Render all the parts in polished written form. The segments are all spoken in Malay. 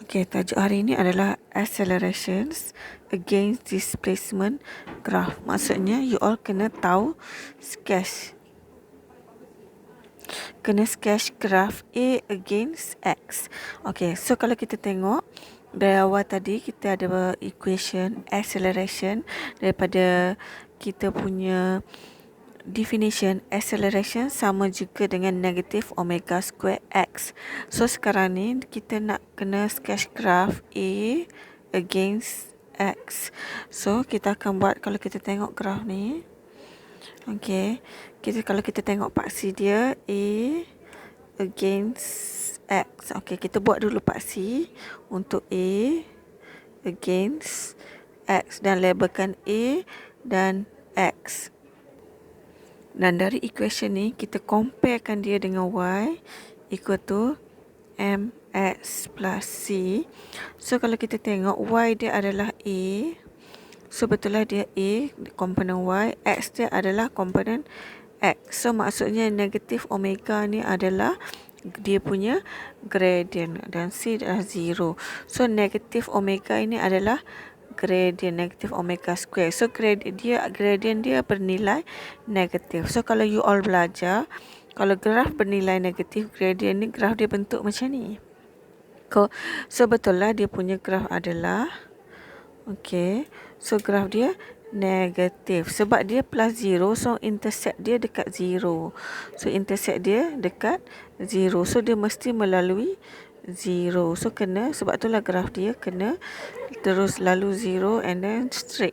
Okey, tajuk hari ini adalah accelerations against displacement graph. Maksudnya you all kena tahu sketch. Kena sketch graph A against X. Okey, so kalau kita tengok dari awal tadi kita ada equation acceleration daripada kita punya definition acceleration sama juga dengan negatif omega square x. So sekarang ni kita nak kena sketch graph A against x. So kita akan buat, kalau kita tengok graph ni, okey, kalau kita tengok paksi dia A against x. Okey, kita buat dulu paksi untuk A against x dan labelkan A dan x. Dan dari equation ni kita comparekan dia dengan y equal to mx plus c. So kalau kita tengok y dia adalah a, so betul lah dia a komponen y, x dia adalah komponen x. So maksudnya negatif omega ni adalah dia punya gradient dan c adalah 0. So negatif omega ini adalah gradient negatif omega square. So gradient dia bernilai negatif. So kalau you all belajar, kalau graf bernilai negatif, gradient ni graf dia bentuk macam ni. So betul lah dia punya graf adalah, okey, so graf dia negatif sebab dia plus 0, so intercept dia dekat 0. So intercept dia dekat 0, so dia mesti melalui 0. So kena, sebab itulah graf dia kena terus lalu 0 and then straight.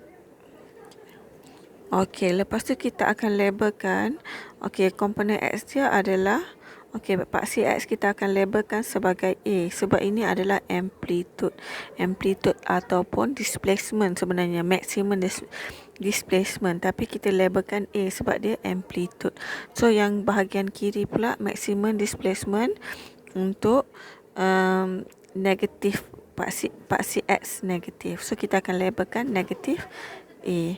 Okey, lepas tu kita akan labelkan, okey, komponen x dia adalah, okey, paksi x kita akan labelkan sebagai A sebab ini adalah amplitude ataupun displacement, sebenarnya maximum displacement, tapi kita labelkan A sebab dia amplitude. So yang bahagian kiri pula maximum displacement untuk negatif, paksi x negatif. So kita akan labelkan negatif A.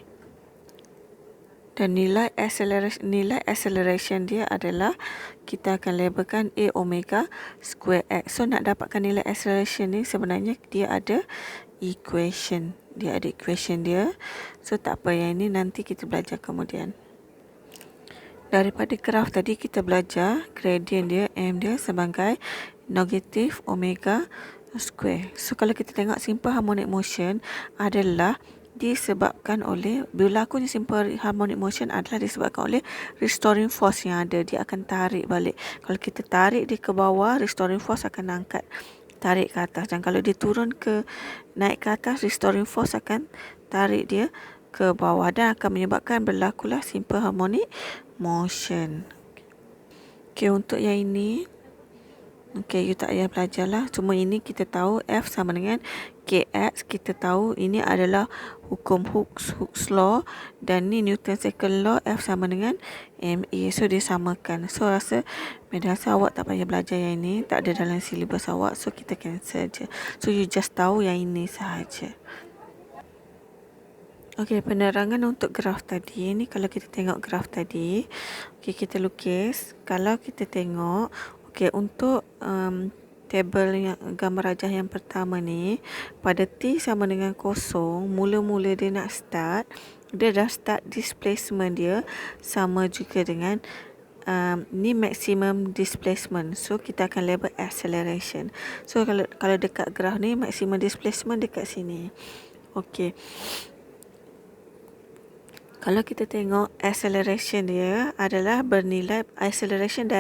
Dan nilai acceleration dia adalah, kita akan labelkan A omega square x. So nak dapatkan nilai acceleration ni sebenarnya dia ada equation. Dia. So tak apa, yang ini nanti kita belajar kemudian. Daripada graf tadi kita belajar gradient dia, M dia sebagai negatif omega square. So kalau kita tengok simple harmonic motion adalah disebabkan oleh, berlakunya simple harmonic motion adalah disebabkan oleh restoring force yang ada. Dia akan tarik balik. Kalau kita tarik dia ke bawah, restoring force akan angkat, tarik ke atas. Dan kalau dia naik ke atas, restoring force akan tarik dia ke bawah dan akan menyebabkan berlakulah simple harmonic motion. Okey, untuk yang ini, okey, you tak payah belajar lah. Cuma ini kita tahu F sama dengan Kx. Kita tahu ini adalah hukum Hooke's law dan ni Newton second law, F sama dengan ma. So dia samakan. So rasa madrasah awak tak payah belajar yang ini, tak ada dalam silibus awak. So kita cancel je. So you just tahu yang ini sahaja. Okey, penerangan untuk graf tadi ni, kalau kita tengok graf tadi, okey, kita lukis. Kalau kita tengok, okey, untuk tabel yang gambar rajah yang pertama ni, pada T sama dengan 0, mula-mula dia nak start, dia dah start displacement dia sama juga dengan ni maximum displacement. So kita akan label acceleration. So kalau dekat graf ni maximum displacement dekat sini. Okey, kalau kita tengok acceleration dia adalah bernilai, acceleration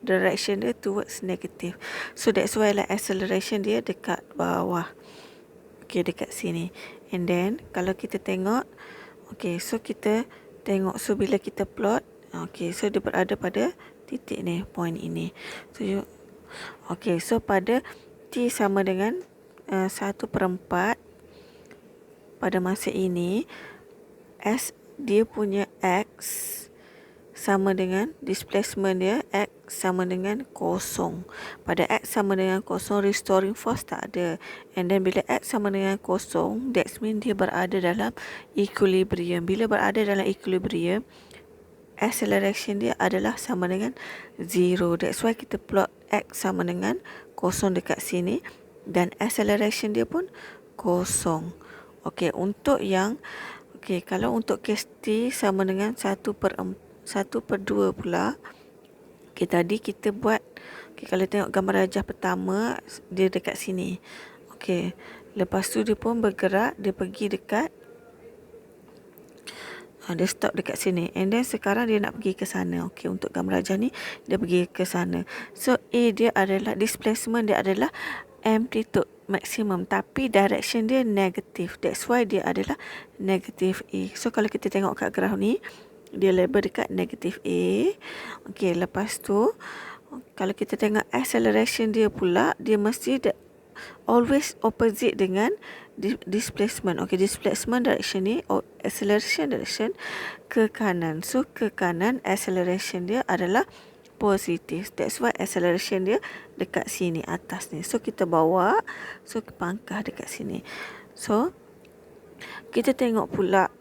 direction dia towards negative. So that's why lah acceleration dia dekat bawah. Okey, dekat sini. And then kalau kita tengok, okey, so kita tengok, so bila kita plot, okey, so dia berada pada titik ni, point ini. So okey, so pada T sama dengan 1/4 pada masa ini, S dia punya X sama dengan displacement dia, X sama dengan 0. Pada X sama dengan 0, restoring force tak ada. And then bila X sama dengan 0, that means dia berada dalam equilibrium. Bila berada dalam equilibrium, acceleration dia adalah sama dengan 0. That's why kita plot X sama dengan 0 dekat sini dan acceleration dia pun kosong. Okey, untuk yang kalau untuk kes T sama dengan 1/2 pula. Tadi kita buat, kalau tengok gambar rajah pertama, dia dekat sini. Lepas tu dia pun bergerak, dia pergi dekat, dia stop dekat sini. And then sekarang dia nak pergi ke sana. Untuk gambar rajah ni, dia pergi ke sana. So, A dia adalah, displacement dia adalah amplitude maksimum, tapi direction dia negatif. That's why dia adalah negatif A. So, kalau kita tengok kat graf ni, dia label dekat negatif A. Lepas tu, kalau kita tengok acceleration dia pula, dia mesti always opposite dengan displacement. Displacement direction ni, acceleration direction ke kanan. So, ke kanan, acceleration dia adalah positif. That's why acceleration dia dekat sini, atas ni. So, kita bawa, pangkah dekat sini. So, kita tengok pula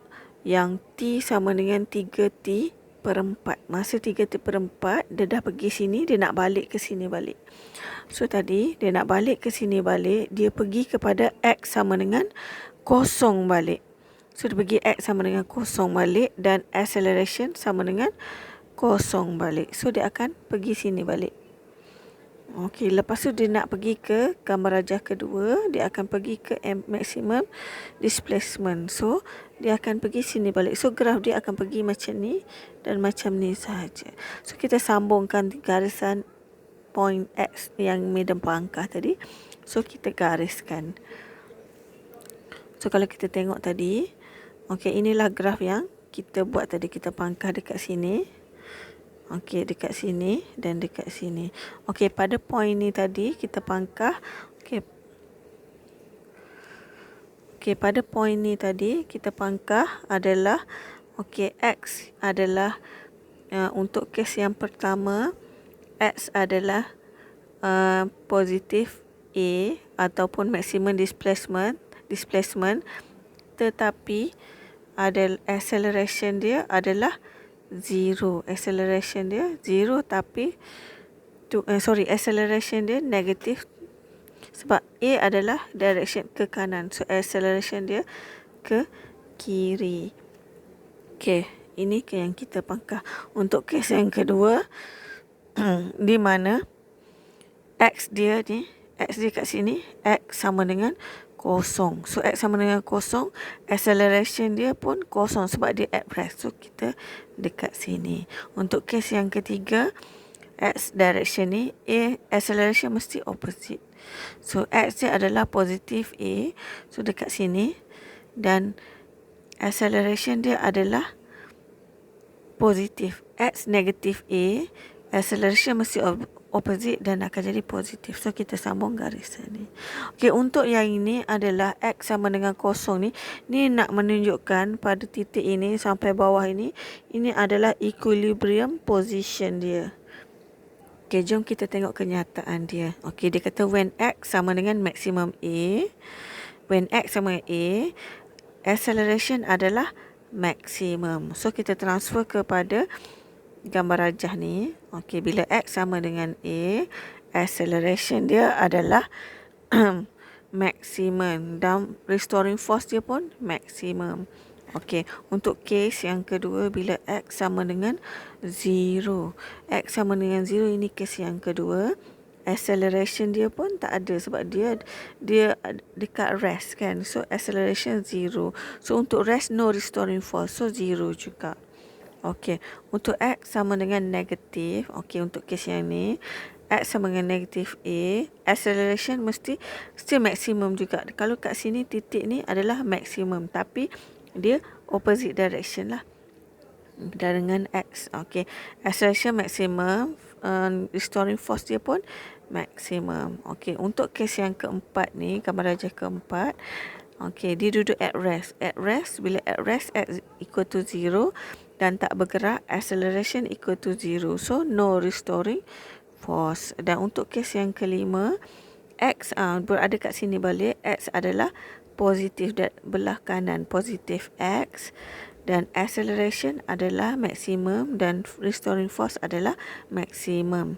yang T sama dengan 3T/4. Masa 3T/4, dia dah pergi sini, dia nak balik ke sini balik. So, tadi dia nak balik ke sini balik, dia pergi kepada X sama dengan 0 balik. So, dia pergi X sama dengan 0 balik dan acceleration sama dengan 0 balik. So, dia akan pergi sini balik. Lepas tu dia nak pergi ke gambar rajah kedua, dia akan pergi ke maximum displacement. So, dia akan pergi sini balik. So, graf dia akan pergi macam ni dan macam ni sahaja. So, kita sambungkan garisan point X yang medium pangkah tadi. So, kita gariskan. So, kalau kita tengok tadi, inilah graf yang kita buat tadi. Kita pangkah dekat sini. Dekat sini dan dekat sini. Pada point ni tadi kita pangkah. Pada point ni tadi kita pangkah adalah X adalah untuk kes yang pertama, X adalah positif A ataupun maximum displacement, tetapi acceleration dia adalah 0. Acceleration dia 0, tapi acceleration dia negatif sebab A adalah direction ke kanan. So, acceleration dia ke kiri. Ini yang kita pangkah. Untuk kes yang kedua, di mana X dia kat sini, X sama dengan 0. So, X sama dengan 0, acceleration dia pun 0 sebab dia at rest. So, kita dekat sini. Untuk kes yang ketiga, X direction ni, A acceleration mesti opposite. So, X dia adalah positif A. So, dekat sini. Dan acceleration dia adalah positif. X negatif A, acceleration mesti opposite dan akan jadi positif. So, kita sambung garisan ni. Untuk yang ini adalah X sama dengan 0 ni. Ni nak menunjukkan pada titik ini sampai bawah ini. Ini adalah equilibrium position dia. Jom kita tengok kenyataan dia. Dia kata when X sama dengan maximum A. When X sama dengan A, acceleration adalah maksimum. So, kita transfer kepada gambar rajah ni. Bila X sama dengan A, acceleration dia adalah maksimum dan restoring force dia pun maksimum. Untuk case yang kedua, bila X sama dengan 0. X sama dengan 0, ini case yang kedua. Acceleration dia pun tak ada sebab dia dekat rest kan. So, acceleration 0. So, untuk rest, no restoring force. So, 0 juga. Untuk X sama dengan negatif. Untuk case yang ni, X sama dengan negatif A, acceleration mesti still maksimum juga. Kalau kat sini titik ni adalah maksimum, tapi dia opposite direction lah dengan X. Acceleration maksimum, restoring force dia pun maksimum. Untuk case yang keempat ni, gambar rajah keempat, dia duduk at rest. Bila at rest, X equal to 0 dan tak bergerak, acceleration equal to 0. So, no restoring force. Dan untuk case yang kelima, X berada kat sini balik. X adalah positif dan belah kanan, positif X, dan acceleration adalah maksimum dan restoring force adalah maksimum.